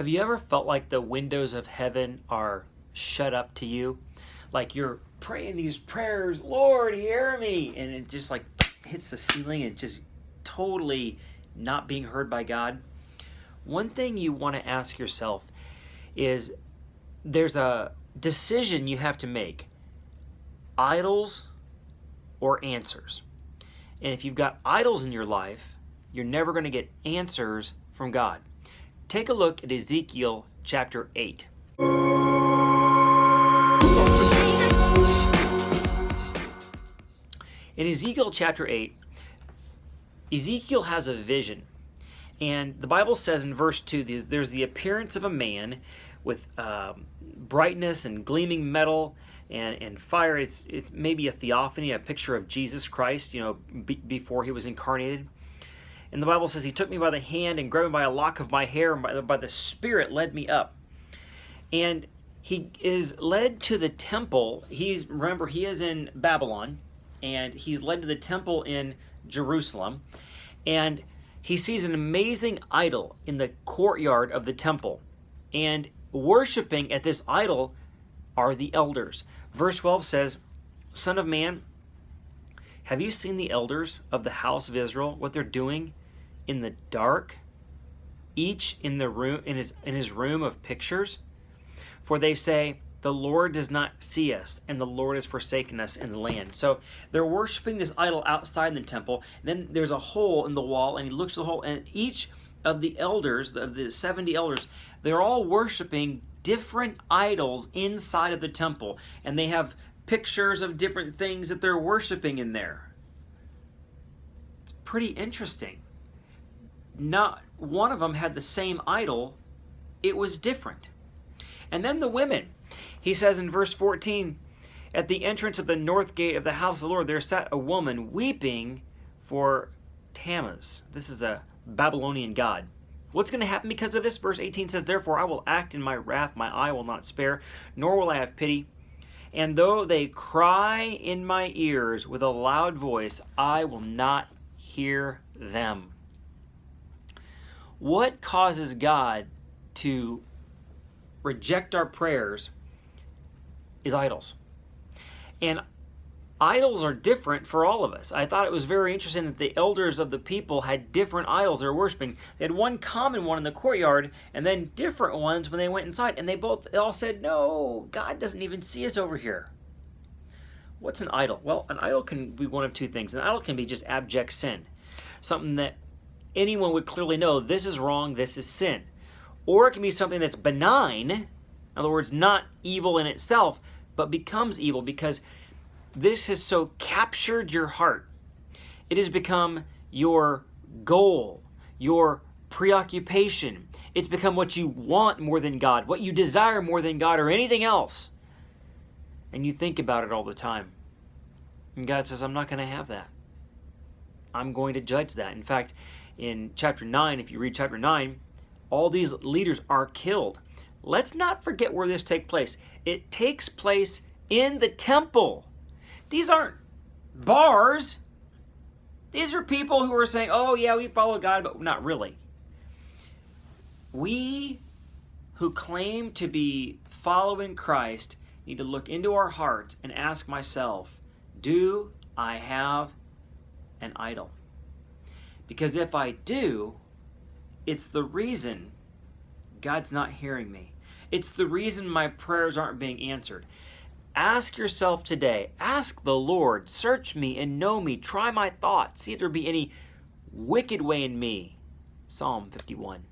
Have you ever felt like the windows of heaven are shut up to you? Like you're praying these prayers, Lord, hear me, and it just like hits the ceiling and just totally not being heard by God? One thing you want to ask yourself is there's a decision you have to make. Idols or answers. And if you've got idols in your life, you're never going to get answers from God. Take a look at Ezekiel chapter 8. In Ezekiel chapter 8, Ezekiel has a vision. And the Bible says in verse 2, there's the appearance of a man with brightness and gleaming metal and fire. It's maybe a theophany, a picture of Jesus Christ, before he was incarnated. And the Bible says he took me by the hand and grabbed me by a lock of my hair, and by the Spirit led me up. And he is led to the temple. Remember, he is in Babylon, and he's led to the temple in Jerusalem. And he sees an amazing idol in the courtyard of the temple. And worshiping at this idol are the elders. Verse 12 says, Son of man, have you seen the elders of the house of Israel, what they're doing in the dark, each in his room of pictures? For they say, the Lord does not see us, and the Lord has forsaken us in the land. So they're worshiping this idol outside the temple. Then there's a hole in the wall, and he looks at the hole, and each of the elders, the 70 elders, they're all worshiping different idols inside of the temple. And they have pictures of different things that they're worshiping in there. It's pretty interesting. Not one of them had the same idol. It was different. And then the women. He says in verse 14, at the entrance of the north gate of the house of the Lord, there sat a woman weeping for Tammuz. This is a Babylonian god. What's going to happen because of this? Verse 18 says, therefore I will act in my wrath, my eye will not spare, nor will I have pity. And though they cry in my ears with a loud voice, I will not hear them. What causes God to reject our prayers is idols. And idols are different for all of us. I thought it was very interesting that the elders of the people had different idols they were worshiping. They had one common one in the courtyard and then different ones when they went inside. And they all said, no, God doesn't even see us over here. What's an idol? Well, an idol can be one of two things. An idol can be just abject sin. Something that anyone would clearly know, this is wrong, this is sin. Or it can be something that's benign, in other words, not evil in itself, but becomes evil because this has so captured your heart. It has become your goal, your preoccupation. It's become what you want more than God, what you desire more than God or anything else. And you think about it all the time. And God says, I'm not going to have that. I'm going to judge that. In fact, in chapter 9, if you read chapter 9, all these leaders are killed. Let's not forget where this takes place. It takes place in the temple. These aren't bars. These are people who are saying, oh yeah, we follow God, but not really. We who claim to be following Christ need to look into our hearts and ask myself, do I have an idol? Because if I do, it's the reason God's not hearing me. It's the reason my prayers aren't being answered. Ask yourself today, ask the Lord, search me and know me, try my thoughts, see if there be any wicked way in me. Psalm 51.